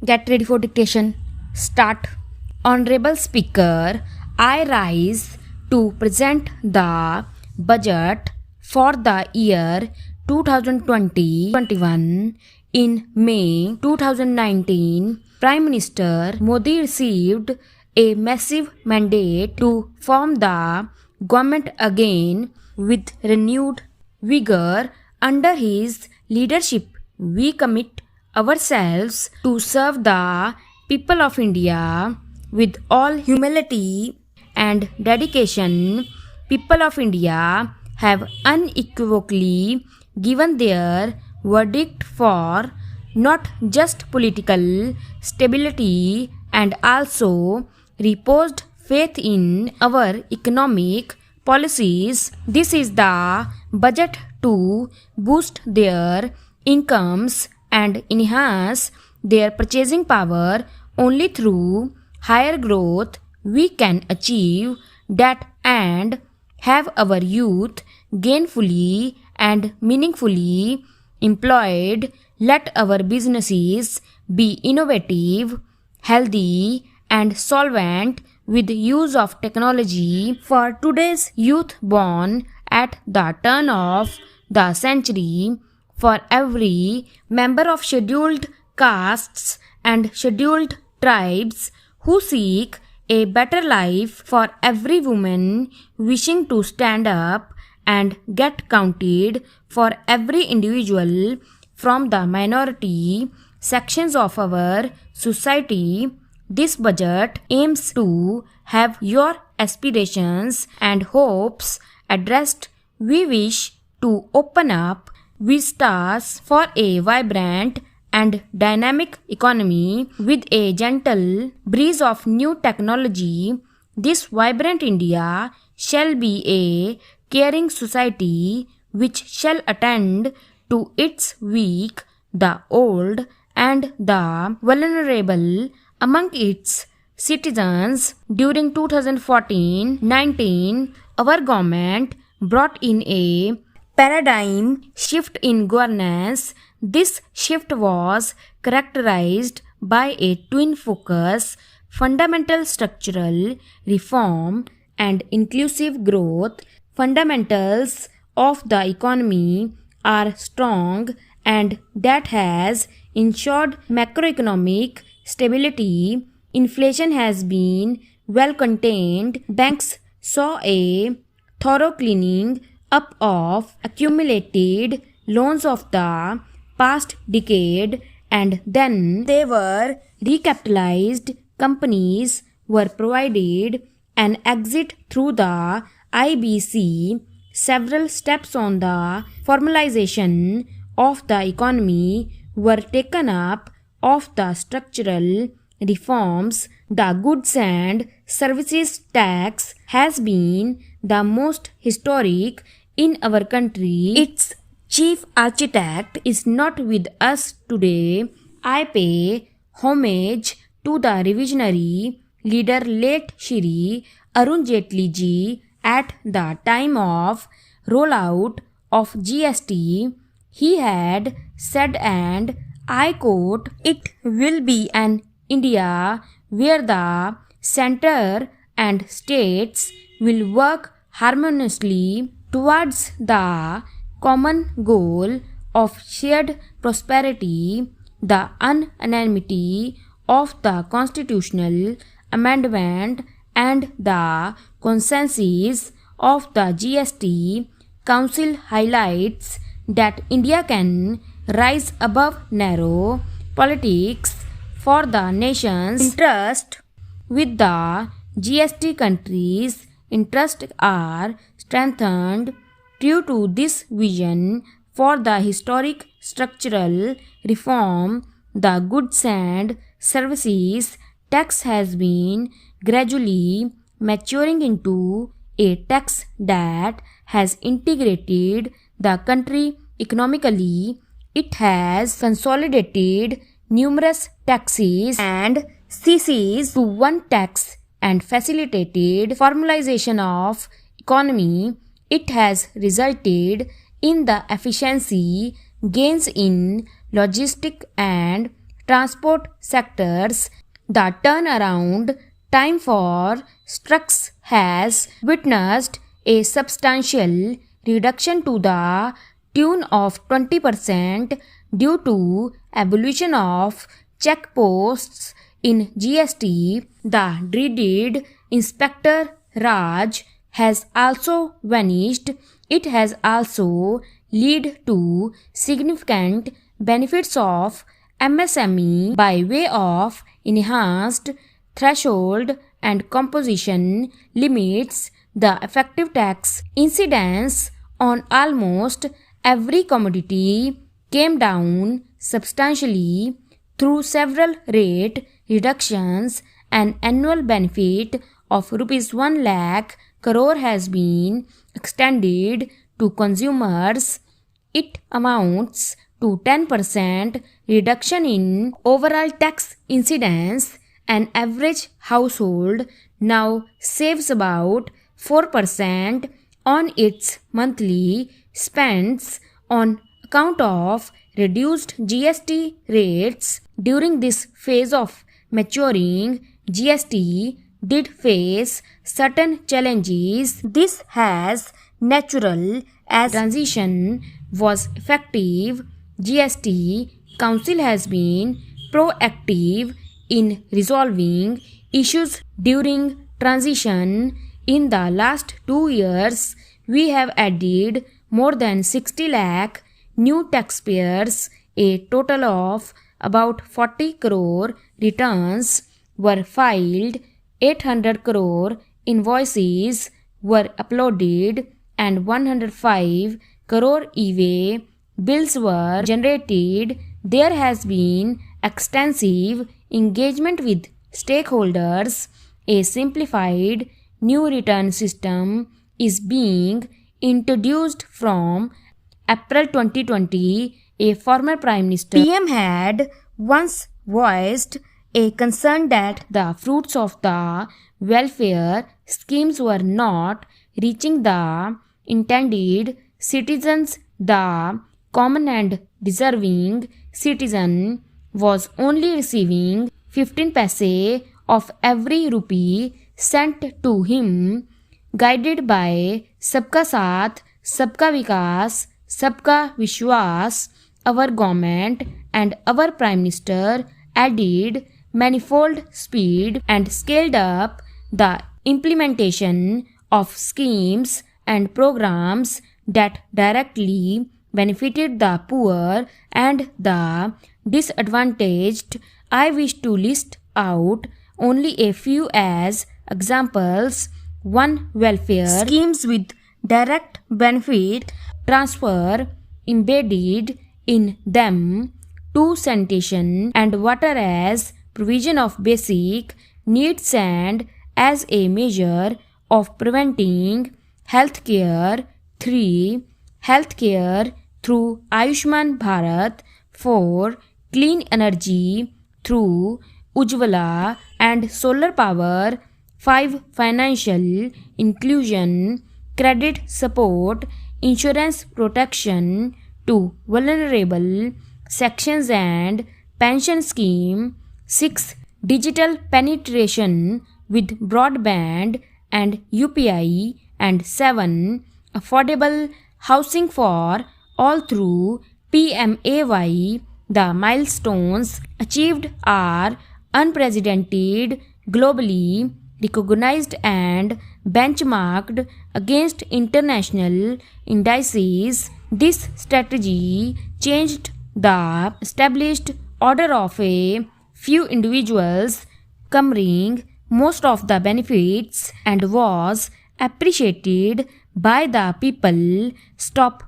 Get ready for dictation. Start. Honorable Speaker, I rise to present the budget for the year 2020-21. In May 2019, Prime Minister Modi received a massive mandate to form the government again with renewed vigor. Under his leadership, we commit ourselves to serve the people of India with all humility and dedication. People of India have unequivocally given their verdict for not just political stability and also reposed faith in our economic policies. This is the budget to boost their incomes and enhance their purchasing power. Only through higher growth we can achieve that and have our youth gainfully and meaningfully employed. Let our businesses be innovative, healthy, and solvent with use of technology. For today's youth born at the turn of the century, for every member of scheduled castes and scheduled tribes who seek a better life, for every woman wishing to stand up and get counted, for every individual from the minority sections of our society. This budget aims to have your aspirations and hopes addressed. We wish to open up vistas for a vibrant and dynamic economy with a gentle breeze of new technology. This vibrant India shall be a caring society which shall attend to its weak, the old, and the vulnerable among its citizens. During 2014-19, our government brought in a paradigm shift in governance. This shift was characterized by a twin focus: fundamental structural reform and inclusive growth. Fundamentals of the economy are strong, and that has ensured macroeconomic stability. Inflation has been well contained. Banks saw a thorough cleaning up of accumulated loans of the past decade, and then they were recapitalized. Companies were provided an exit through the IBC. Several steps on the formalization of the economy were taken up. Of the structural reforms, the goods and services tax has been the most historic in our country. Its chief architect is not with us today. I pay homage to the revisionary leader late Shri Arun Jaitley ji. At the time of rollout of GST, he had said, and I quote, "It will be an India where the center and states will work harmoniously towards the common goal of shared prosperity." The unanimity of the constitutional amendment and the consensus of the GST Council highlights that India can rise above narrow politics for the nation's interest. With the GST, countries' interests are strengthened. True to this vision for the historic structural reform, the goods and services tax has been gradually maturing into a tax that has integrated the country economically. It has consolidated numerous taxes and CCs to one tax and facilitated formalization of economy. It has resulted in the efficiency gains in logistic and transport sectors, the turnaround time for trucks has witnessed a substantial reduction to the tune of 20% due to abolition of checkposts in GST. The dreaded Inspector Raj has also vanished. It has also led to significant benefits of MSME by way of enhanced threshold and composition limits. The effective tax incidence on almost every commodity came down substantially through several rate reductions. An annual benefit of rupees 1 lakh crore has been extended to consumers. It amounts to 10% reduction in overall tax incidence. An average household now saves about 4% on its monthly spends on account of reduced GST rates. During this phase of maturing, GST did face certain challenges. This has natural as transition was effective. GST Council has been proactive in resolving issues during transition. In the last 2 years, we have added more than 60 lakh new taxpayers. A total of about 40 crore returns were filed, 800 crore invoices were uploaded, and 105 crore e-way bills were generated. There has been extensive engagement with stakeholders. A simplified new return system is being introduced from April 2020. A former Prime Minister PM had once voiced a concern that the fruits of the welfare schemes were not reaching the intended citizens. The common and deserving citizen was only receiving 15 paise of every rupee sent to him. Guided by Sabka Saath, Sabka Vikas, Sabka Vishwas, our government and our Prime Minister added manifold speed and scaled up the implementation of schemes and programs that directly benefited the poor and the disadvantaged. I wish to list out only a few as examples. 1. Welfare schemes with direct benefit transfer embedded in them. 2. Sanitation and water as provision of basic needs and as a measure of preventing health care. 3. Healthcare through Ayushman Bharat. 4. Clean energy through Ujjwala and solar power. 5. Financial inclusion, credit support, insurance protection to vulnerable sections and pension scheme. 6. Digital penetration with broadband and UPI. And 7. Affordable housing for all through PMAY. The milestones achieved are unprecedented, globally recognized and benchmarked against international indices. This strategy changed the established order of a few individuals covering most of the benefits and was appreciated by the people. Stop